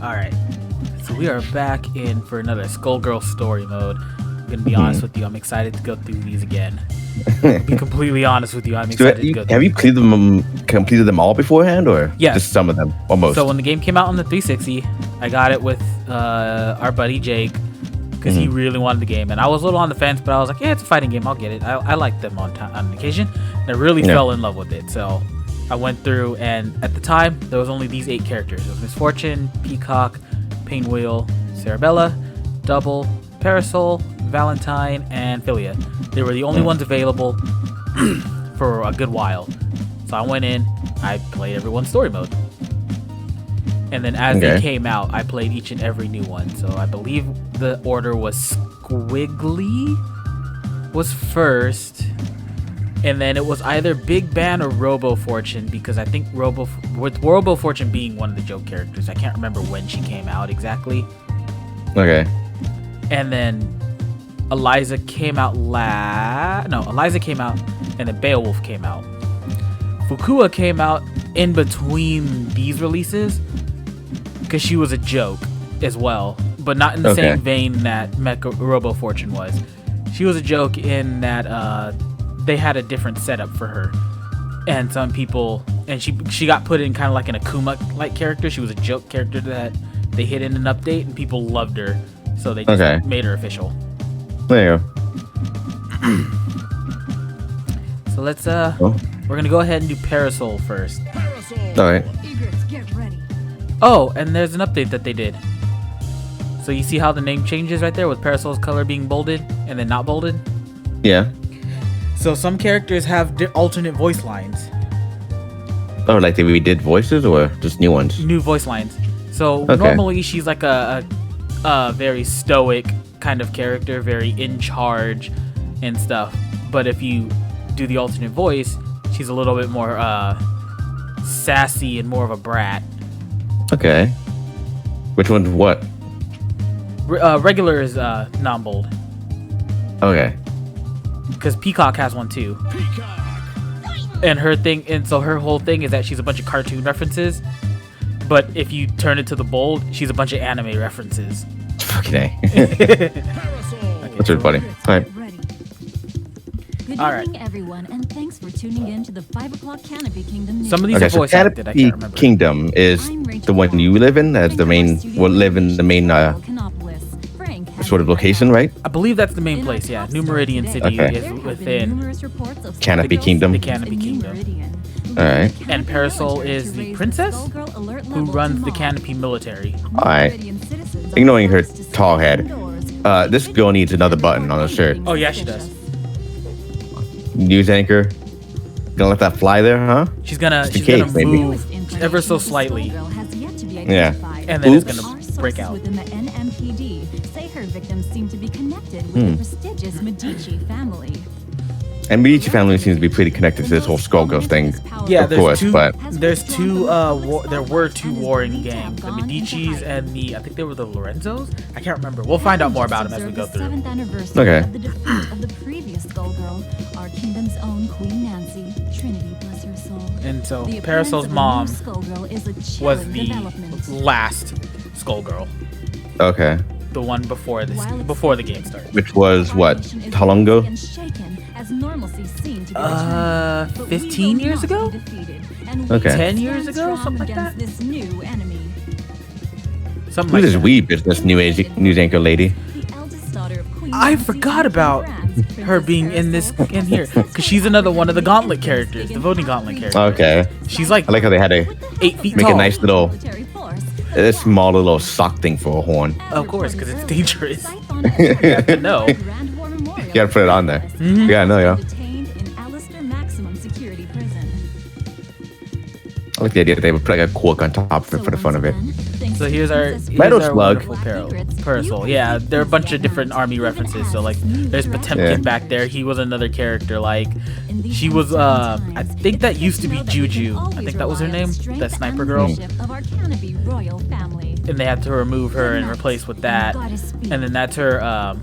Alright, so we are back in for another SkullGirls story mode. I'm gonna be honest with you, I'm excited to go through these again. I'll be completely honest with you, I'm excited to go through. Have you completed them all beforehand, or just some of them, or most? So when the game came out on the 360, I got it with our buddy Jake, because he really wanted the game. And I was a little on the fence, but I was like, yeah, it's a fighting game, I'll get it. I like them on occasion. And I really fell in love with it, so I went through, and at the time, there was only these 8 characters. It was Misfortune, Peacock, Painwheel, Cerebella, Double, Parasoul, Valentine, and Philia. They were the only ones available for a good while. So I went in, I played everyone's story mode. And then as they came out, I played each and every new one. So I believe the order was Squiggly was first. And then it was either Big Ban or Robo Fortune, because I think with Robo Fortune being one of the joke characters, I can't remember when she came out exactly. Okay. And then Eliza came out Eliza came out, and then Beowulf came out. Fukua came out in between these releases, because she was a joke as well, but not in the same vein that Robo Fortune was. She was a joke in that they had a different setup for her, and some people, and she got put in kind of like an Akuma-like character. She was a joke character that they hid in an update, and people loved her, so they just made her official. There you go. So let's we're gonna go ahead and do Parasoul first. All right. Egrets, get ready. Oh, and there's an update that they did. So you see how the name changes right there with Parasoul's color being bolded and then not bolded? Yeah. So some characters have alternate voice lines. Oh, like they redid voices or just new ones? New voice lines. So normally she's like a very stoic kind of character, very in charge and stuff. But if you do the alternate voice, she's a little bit more sassy and more of a brat. Okay. Which one's what? Regular is non-bold. Okay. Because Peacock has one too. And her whole thing is that she's a bunch of cartoon references. But if you turn it to the bold, she's a bunch of anime references. Fucking A. That's really funny. All right. Good evening, everyone, and thanks for tuning in to the 5 o'clock Canopy Kingdom news. Some of these are voice acted, I can't remember. Kingdom is the one you live in, as the main, live in the main sort of location, right? I believe that's the main place, yeah. New Meridian City is within Canopy Kingdom. The Canopy Kingdom. Alright. And Parasoul is the princess who runs the Canopy military. Alright. Ignoring her tall head, this girl needs another button on her shirt. Oh yeah, she does. News anchor. Gonna let that fly there, huh? She's gonna move ever so slightly. Yeah. And then it's gonna break out. Within the NMPD say her victims seem to be connected with the prestigious Medici family. And Medici family seems to be pretty connected to this whole SkullGirls thing. Yeah, of course, there were two warring gangs, the Medicis and I think they were the Lorenzos? I can't remember. We'll find out more about them as we go through. Okay. Of the defeat of the previous SkullGirl, our kingdom's own Queen Nancy, Trinity bless her soul. And so Parasoul's mom was the last SkullGirl. Okay. The one before the game started. Which was what? How long ago? 15 years ago? Okay. 10 years ago? Something like that? Something Who's like this wee business news anchor lady? I forgot about her being in here, because she's another one of the Gauntlet characters, the voting Gauntlet character. Okay. She's like I like how they had to 8 feet make tall. a nice little, small little sock thing for a horn. Of course, because it's dangerous. You have to know. You gotta put it on there. Yeah, I know, yeah. I like the idea that they would put like a cork on top of it for the fun of it. So here's our Slug. wonderful Parasoul. Yeah, there are a bunch of different army references. So like, there's Potemkin back there. He was another character. Like, she was I think that used to be Juju. I think that was her name, that sniper girl. And they had to remove her and replace with that. And then that's her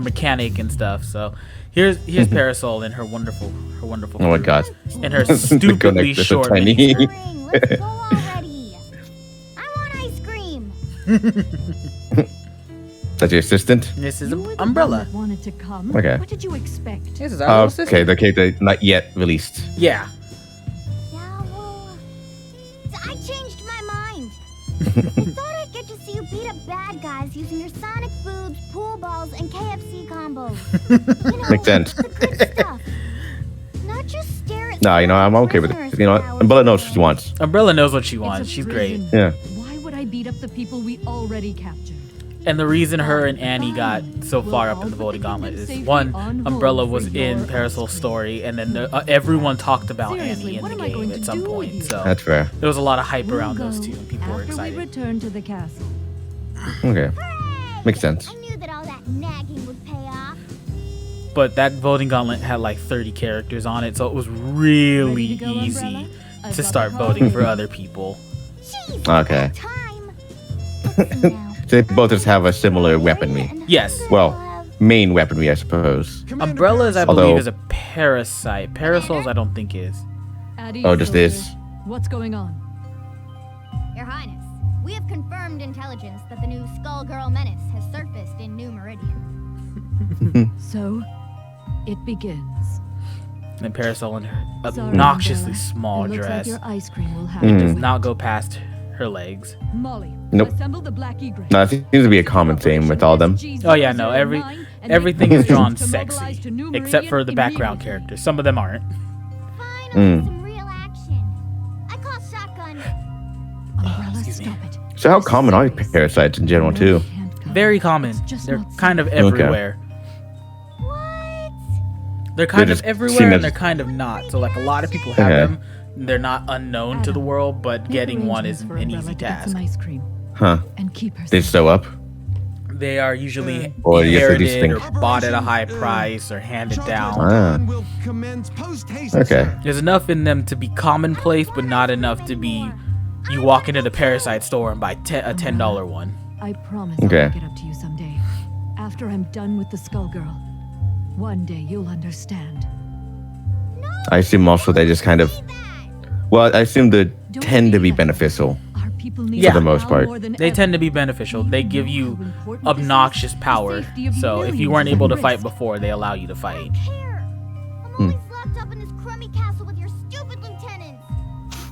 mechanic and stuff. So here's Parasoul and her wonderful Oh my god. and her stupidly short. Let's go already. I want ice cream. That's your assistant? This is You were the Umbrella. one that wanted to come. Okay. What did you expect? This is our little sister. Okay, the character not yet released. Yeah. Yeah, well, I changed my mind. I thought I'd get to see you beat up bad guys using your sonic boobs, pool balls, and KFC combos. You know, Makes sense. the good stuff. Not just stare at. No, I'm okay with it. You know, Umbrella knows what she wants. Umbrella knows what she It's wants. a She's great. prison. Yeah. Why would I beat up the people we already captured? And the reason her and Annie got so far up in the voting gauntlet is one, Umbrella was in Parasoul's story, and then everyone talked about Seriously, Annie in what the am I game going at to some do with point. you? So That's fair. there was a lot of hype We'll around go those two, and people were after we excited. return to the castle. Okay. Hooray! Makes sense. I knew that all that nagging would pay off. But that voting gauntlet had like 30 characters on it, so it was really Ready to go, easy Umbrella? I've to got start the voting for coffee. other people. Jeez, Okay. time. Let's see now. So they both just have a similar weaponry. Yes. Well, main weaponry, I suppose. Umbrella's, I Although- believe, is a parasite. Parasoul's, I don't think is. At Oh, ease, just soldier. this. What's going on? Your Highness, we have confirmed intelligence that the new SkullGirl menace has surfaced in New Meridian. So, it begins. And Parasoul in her Sorry, obnoxiously Umbrella. small It looks like dress your ice cream will have Mm. to does wait. not go past her legs. Molly, Nope. assemble the black egrets. No, it seems to be a common theme with all of them. Oh yeah, no, everything is drawn sexy, except for the background characters. Some of them aren't. Finally, some real action. I call shotgun. Umbrella, Excuse me. stop it. So how common are parasites in general, too? Can't come. Very common. It's just They're not kind of safe. everywhere. What? They're kind of just seen everywhere as- and they're kind of not. So like a lot of people have Okay. them. They're not unknown to the world, but Make getting one arrangements is for an Umbrella easy to get task. some ice cream Huh. and keep her They safe. sew up? They are usually Or you have to do inherited or things. bought at a high price or handed down. Ah. Okay. There's enough in them to be commonplace, but not enough to be you walk into the parasite store and buy a $10 one. I promise Okay. I'll get up to you someday. After I'm done with the SkullGirl. One day you'll understand. I assume also they just kind of... Well, I assume they Don't tend to be that. beneficial. Our people need Yeah. us For the most now part. more than They ever. tend to be beneficial. They give you How important this is. obnoxious The power. safety of So if you millions weren't is able to at fight risk. before, they allow you to fight. Care. I'm always locked up in this crummy castle with your stupid lieutenants.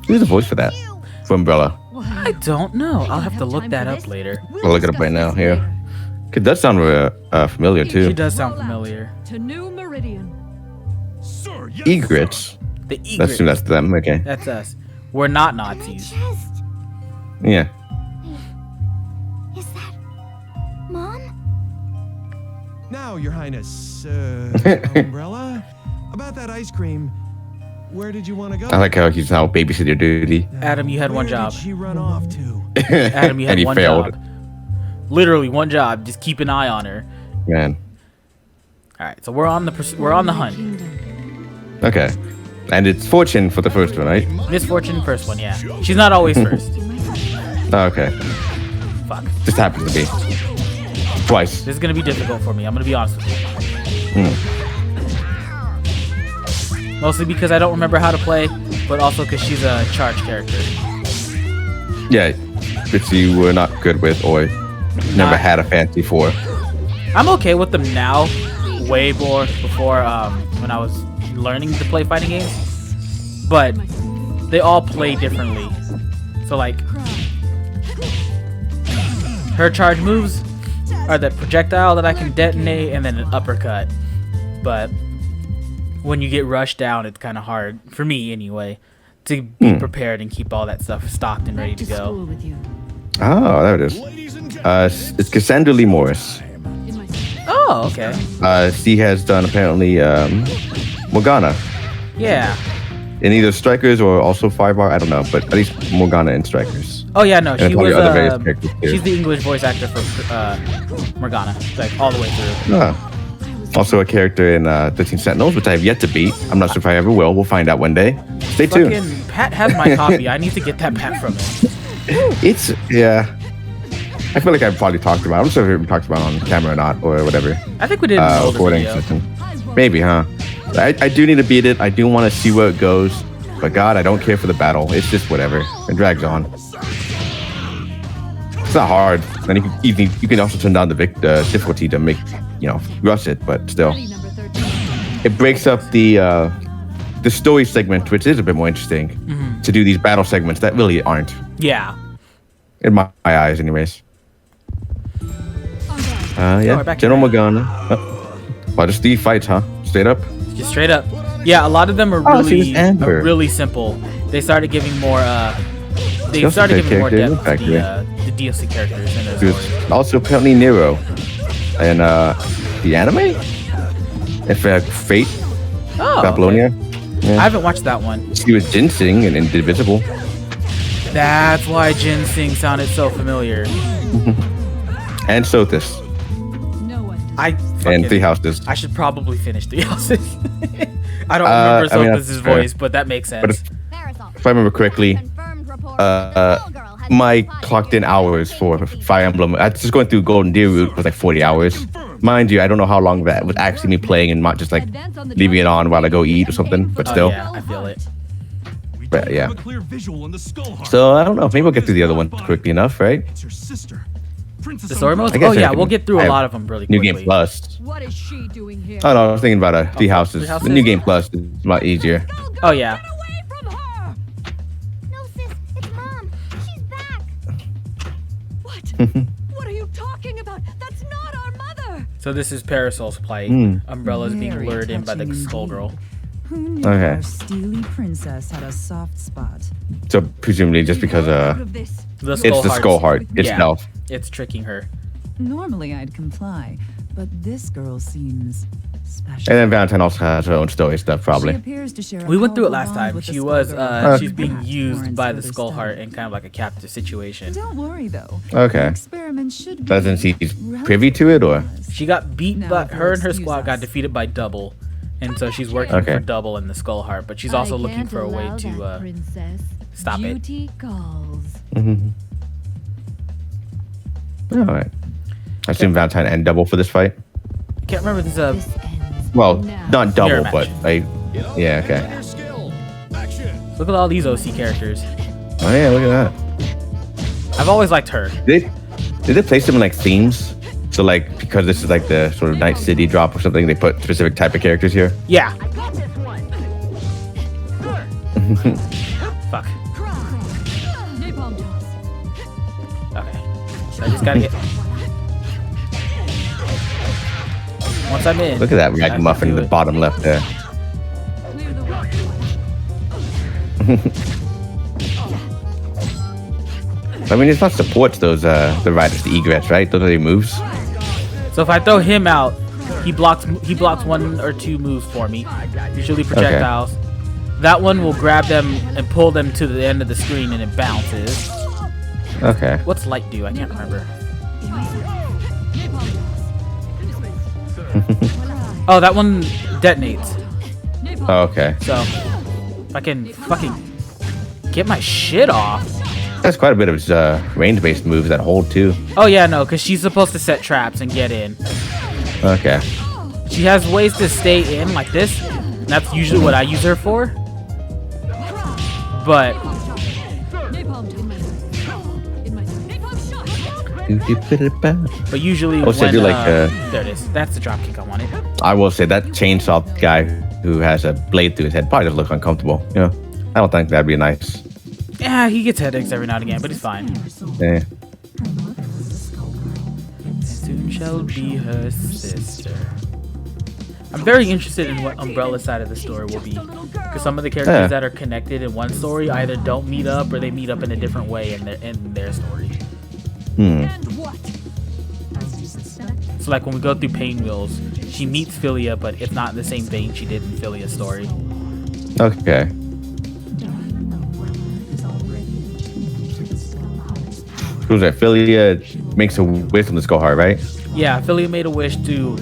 Who's the voice for that? You. For Umbrella. I don't know. I'll don't have to have look time that for up this. later. I'll look it up right now, here. Cause that sound familiar She too. does sound Roll out familiar. To New Meridian. Egrets. The That's Egrets. that's them. Okay. That's us. We're not My Nazis. chest. Yeah. Is that Mom? Now, Your Highness, Umbrella, about that ice cream, where did you want to go? I like how he's now babysitter duty. Adam, you had one Where job. Did she run off to? Adam, you had And he one failed. job. Literally one job. Just keep an eye on her. Man. All right, so we're on the hunt. Kingdom. Okay. And it's fortune for the first one, right? Misfortune first one, yeah. She's not always first. Oh, okay. Fuck. Just happens to be. Twice. This is gonna be difficult for me. I'm gonna be honest with you. Mostly because I don't remember how to play, but also because she's a charge character. Yeah. Which you were not good with or never Not- had a fancy for. I'm okay with them now, way more before when I was learning to play fighting games. But they all play differently. So like, her charge moves are the projectile that I can detonate and then an uppercut. But when you get rushed down, it's kind of hard, for me anyway, to be prepared and keep all that stuff stocked and ready Back to to go. school with you. Oh, there it is. It's Cassandra Lee Morris. In my Oh, okay. She has done apparently Morgana Yeah. in either Strikers or also Firebar. I don't know, but at least Morgana in Strikers. Oh yeah, no, And she probably was. other various characters too. She's the English voice actor for Morgana, like all the way through. Ah. Also a character in 13 Sentinels, which I have yet to beat. I'm not sure if I ever will. We'll find out one day. Stay tuned. Fucking Pat has my copy. I need to get that back from him. It's, yeah. I feel like I've probably talked about it. I'm not sure if we talked about it on camera or not, or whatever. I think we did an older Recording video. system. Maybe, huh? I do need to beat it. I do want to see where it goes. But God, I don't care for the battle. It's just whatever. It drags on. not hard. And you can also turn down the difficulty to make rush it, but still, it breaks up the story segment, which is a bit more interesting, to do these battle segments that really aren't. Yeah. In my eyes, anyways. Yeah. General Morgana. Well, just the fights, huh? Straight up. Just straight up. Yeah, a lot of them are really simple. They started giving more. They started giving more depth to the DLC characters in those stories. Also, apparently Nero, and the anime, Fate, Babylonia. Okay. Yeah. I haven't watched that one. She was Ginseng in Indivisible. That's why Ginseng sounded so familiar. And Sothis. And Three Houses. I should probably finish Three Houses. I don't remember Sothis' voice, but that makes sense. But if I remember correctly, my clocked in hours for Fire Emblem, just going through Golden Deer route was like 40 hours. Mind you, I don't know how long that was actually me playing and not just like leaving it on while I go eat or something, but still. Yeah, I feel it. But yeah. So I don't know, maybe we'll get through the other one quickly enough, right? The story modes? Oh yeah, we'll get through a lot of them really quickly. New Game Plus. What is she doing here? Oh no, I was thinking about Three Houses. The New Game Plus is a lot easier. Oh yeah. No, sis, it's Mom. She's back. What? What are you talking about? That's not our mother. So this is Parasoul's plight. Umbrella's being lured in by the Skullgirl. Who knew our steely princess had a soft spot? So presumably just because it's the skull heart itself. Yeah, it's tricking her. Normally I'd comply, but this girl seems special. And then Valentine also has her own story stuff, probably. We went through it last time. She was she's being used by the skull heart in kind of like a captive situation. Don't worry though. Okay. Doesn't she's privy to it, or? She got beat, but her and her squad got defeated by Double. And so she's working for Double in the Skull Heart, but she's also looking for a way to stop it. Alright. I assume Valentine and Double for this fight? I can't remember this well, not Double, but like yeah, okay. Look at all these OC characters. Oh yeah, look at that. I've always liked her. Did they place them in like themes? So like, because this is like the sort of Night City drop or something, they put specific type of characters here? Yeah. Fuck. Okay. So I just gotta get... Once I'm in... Look at that ragamuffin in the bottom left there. I mean, it's not supports those, the riders, the Egrets, right? Those are the moves. So if I throw him out, he blocks one or two moves for me, usually projectiles. Okay. That one will grab them and pull them to the end of the screen, and it bounces. Okay. What's light do? I can't remember. Oh, that one detonates. Oh, okay. So if I can fucking get my shit off. That's quite a bit of range-based moves that hold too. Oh yeah, no, because she's supposed to set traps and get in. Okay. She has ways to stay in like this. And that's usually what I use her for. But usually when there it is. That's the dropkick I wanted. I will say that chainsaw guy who has a blade through his head probably does look uncomfortable. You know, I don't think that'd be nice. Yeah, he gets headaches every now and again, but he's fine. Yeah. Soon shall be her sister. I'm very interested in what Umbrella's side of the story will be, because some of the characters that are connected in one story either don't meet up or they meet up in a different way in their story. So like when we go through Pain Wheels, she meets Philia, but it's not in the same vein she did in Philia's story. Okay. Who's that? Philia makes a wish from the Skull Heart, right? Yeah, Philia made a wish to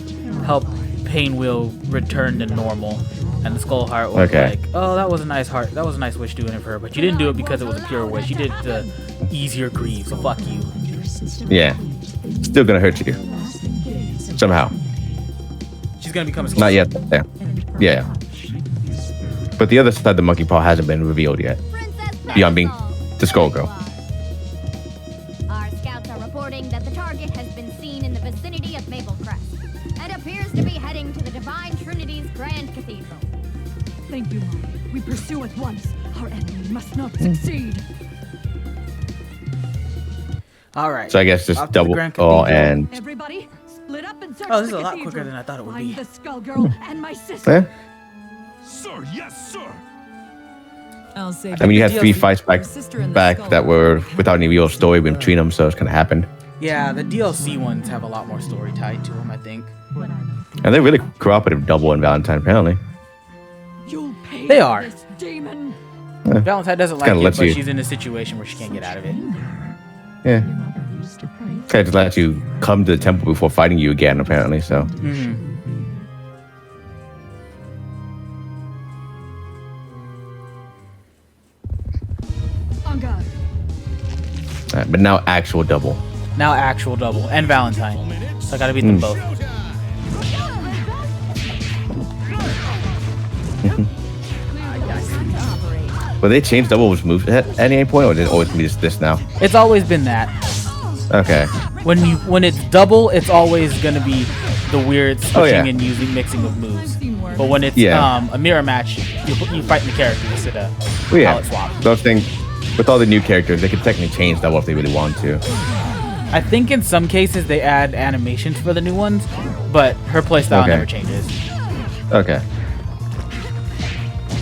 help Pain Wheel return to normal, and the Skull Heart was like, "Oh, that was a nice heart. That was a nice wish doing it for her, but you didn't do it because it was a pure wish. You did it to ease your grief. So fuck you." Yeah, still gonna hurt you somehow. She's gonna become a not yet. Yeah. But the other side of the monkey paw hasn't been revealed yet, beyond being the Skull Girl. Thank you, Molly. We pursue at once. Our enemy must not succeed. All right. So I guess just Off to the double Grand oh Cathedral. and Everybody, split up and search Oh, this the is a lot cathedral. quicker than I thought it would Find be. the Skullgirl and my sister. Sir, yes, sir. I'll say. I mean, you had DLC 3 fights Your sister and the back skull. that were without any real story between them, so it's kind of happened. Yeah, the DLC ones have a lot more story tied to them, I think. And they're really cooperative, Double and Valentine, apparently. You'll pay They for are. this, demon. Valentine doesn't like Kinda it, lets but you- she's in a situation where she can't get out of it. Yeah. Kind of just let you come to the temple before fighting you again, apparently, so. On guard. Alright, but now actual Double. Now actual Double and Valentine. So I gotta beat them both. Will they change Double's moves at any point, or did it always be just this now? It's always been that. Okay. When it's Double, it's always gonna be the weird switching yeah. and mixing of moves. But when it's Yeah. a mirror match, you fight the character instead of Well, yeah. palette swap. Those things, with all the new characters, they could technically change Double if they really want to. I think in some cases they add animations for the new ones, but her playstyle Okay. never changes. Okay.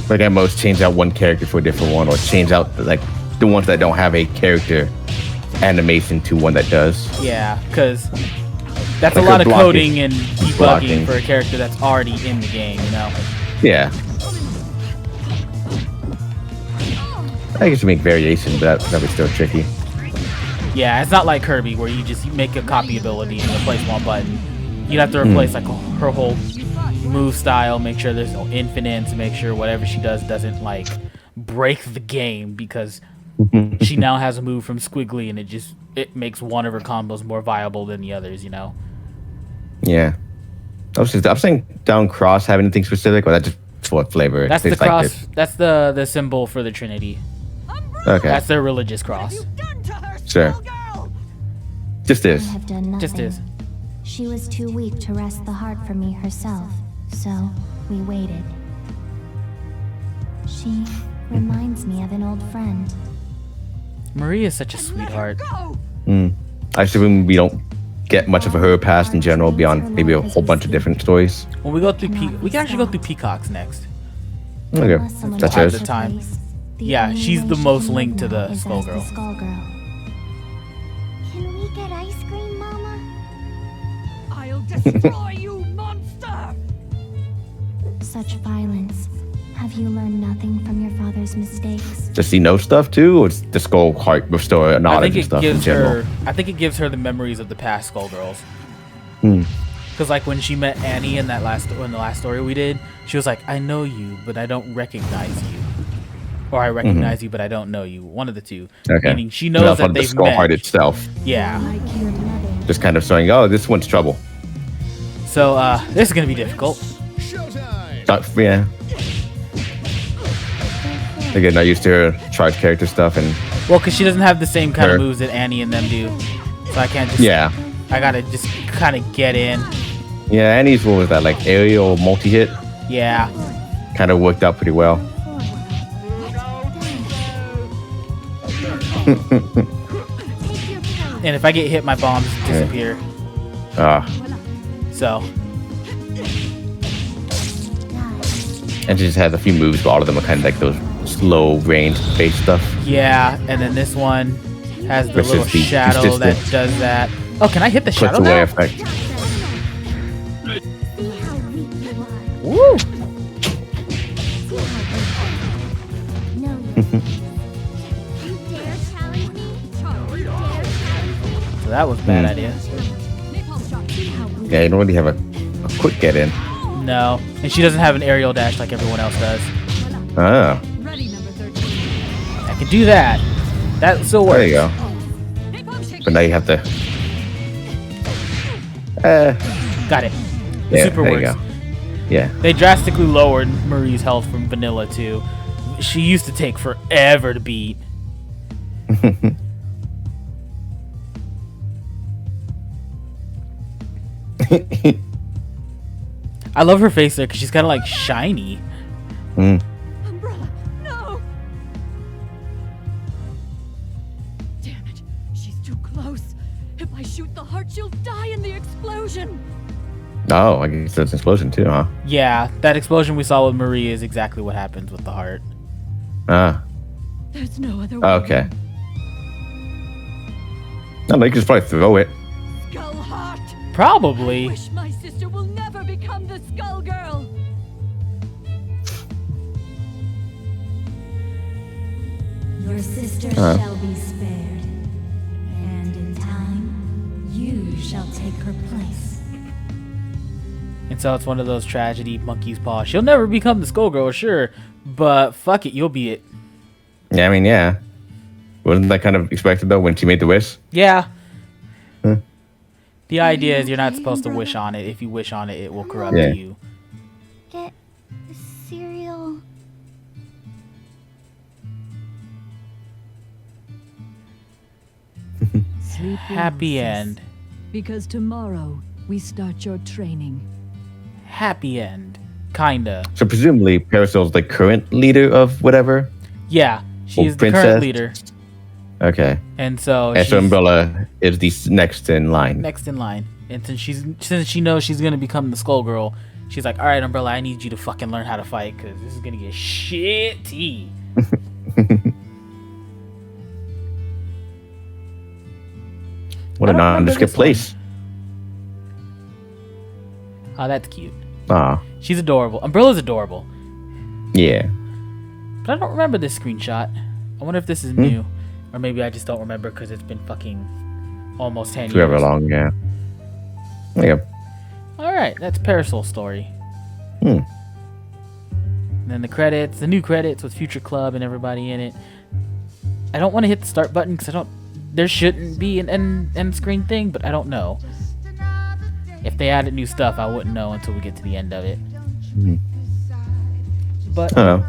Like at most, change out one character for a different one, or change out like the ones that don't have a character animation to one that does. Yeah, because that's Like a lot her of blocking. coding and debugging Blocking. for a character that's already in the game, you know? Yeah. I guess you make variation, but that'd be still tricky. Yeah, it's not like Kirby where you make a copy ability and replace one button. You'd have to replace like her whole move style, make sure there's no infinites, make sure whatever she does doesn't like break the game because she now has a move from Squiggly and it makes one of her combos more viable than the others, you know? Yeah. I'm saying down cross have anything specific, or that just for flavor? That's the Tastes like cross. this? That's the symbol for the Trinity. Okay. That's their religious cross. Done to her, Sure. Skullgirl. Just I this. have done nothing. Just is. She was too weak to wrest the heart from me herself, so we waited. She reminds me of an old friend. Marie is such a sweetheart. Go. I assume we don't get much of her past in general beyond maybe a whole bunch of different stories. When we go through we can actually go through Peacocks next. Okay. Unless someone That's at takes the hers. her time. place, the Yeah, only she's way the she most can linked to live the now is as Skullgirl. Skullgirl. Can we get ice cream, Mama? I'll destroy you, monster. Such violence. Have you learned nothing from your father's mistakes? Does he know stuff too, or does the Skull Heart restore I knowledge think and it stuff in gives general? her. I think it gives her the memories of the past Skullgirls. Hmm. Because like when she met Annie in the last story we did, she was like, "I know you, but I don't recognize you," or "I recognize you, but I don't know you." One of the two. Okay. Meaning she knows Not that from the they've Skull met. Heart itself. Yeah. Like your mother. Just kind of showing, oh, this one's trouble. So this is gonna be difficult. Yeah. Again, not used to her charge character stuff, and Well, because she doesn't have the same kind of Her. moves that Annie and them do, so I can't just. yeah. I gotta just kind of get in. Yeah, Annie's, what was that, like aerial multi-hit? Yeah. Kind of worked out pretty well. And if I get hit, my bombs disappear. So And she just has a few moves, but all of them are kind of like those slow range based stuff. yeah, and then this one has the Which is little the shadow that consistent- does that. Oh, can I hit the Puts shadow away now? effect. See how weak you are. Woo! See how weak. No. You dare challenge me? You dare challenge me? So that was a bad idea. See how weak. Yeah, you don't really have a quick get in. No, and she doesn't have an aerial dash like everyone else does. Ah, Ready, number 13. I can do that. That still works. there you go. Napalm shake. But now you have to. Got it. The Yeah, super there works. you go. Yeah. They drastically lowered Marie's health from vanilla too. She used to take forever to beat. I love her face there because she's kind of like shiny. Umbrella, no! Damn it, she's too close. If I shoot the heart, she'll die in the explosion. Oh, I guess that's an explosion too, huh? Yeah, that explosion we saw with Marie is exactly what happens with the heart. Ah. There's no other way. Okay. No, you can just probably throw it. Skull heart. Probably. I wish my sister will never become the Skull Girl. Your sister shall be spared, and in time, you shall take her place. And so it's one of those tragedy monkey's paw. She'll never become the Skullgirl, sure, but fuck it, you'll be it. Yeah, I mean, yeah. Wasn't that kind of expected though when she made the wish? Yeah. The idea is you're not supposed to wish on it. If you wish on it, it will corrupt you. Get cereal. Sleep well, Happy sis, end. Because tomorrow we start your training. Happy end. Kinda. So presumably Parasoul's the current leader of whatever. Yeah, she Or is the princess? current leader. Okay. And so And she's so Umbrella is the next in line. next in line. And since she knows she's gonna become the Skullgirl, she's like, alright, Umbrella, I need you to fucking learn how to fight, because this is gonna get shitty. What I a don't remember nondescript this one. place. Oh, that's cute. Ah, She's adorable. Umbrella's adorable. yeah. But I don't remember this screenshot. I wonder if this is new. Or maybe I just don't remember because it's been fucking almost 10 Forever years. long, yeah. There you go. Alright, that's Parasoul story. Hmm. And then the credits, the new credits with Future Club and everybody in it. I don't want to hit the start button because there shouldn't be an end screen thing, but I don't know. If they added new stuff, I wouldn't know until we get to the end of it. But I don't know.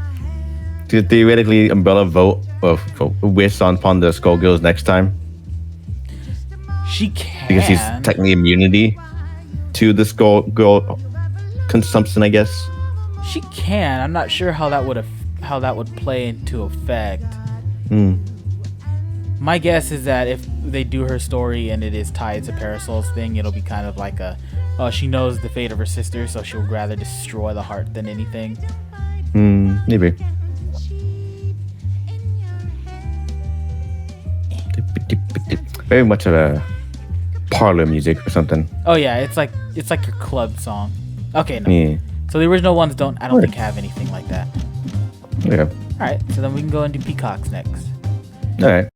Could theoretically Umbrella vote or wish upon the Skullgirls next time? she can. Because she's technically immunity to the Skullgirl consumption, I guess. She can. I'm not sure how that would play into effect. My guess is that if they do her story and it is tied to Parasoul's thing, it'll be kind of like she knows the fate of her sister, so she'll rather destroy the heart than anything. Maybe. Very much of a parlor music or something. Oh yeah, it's like your club song. Okay, no. Yeah. So the original ones I don't think have anything like that. Yeah. All right, so then we can go into Peacocks next. All right.